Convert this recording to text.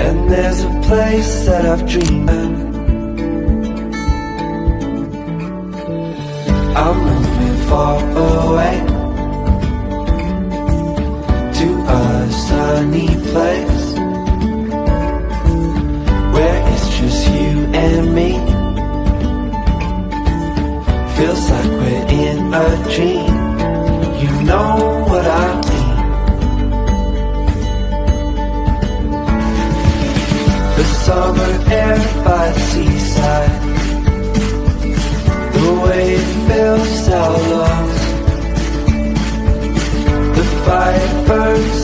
And there's a place that I've dreamed of. I'm moving far away to a sunny place where it's just you and me. Feels like we're in a dream. You know what I mean. The summer air by the seaside, the way it feels out lost. The fire burns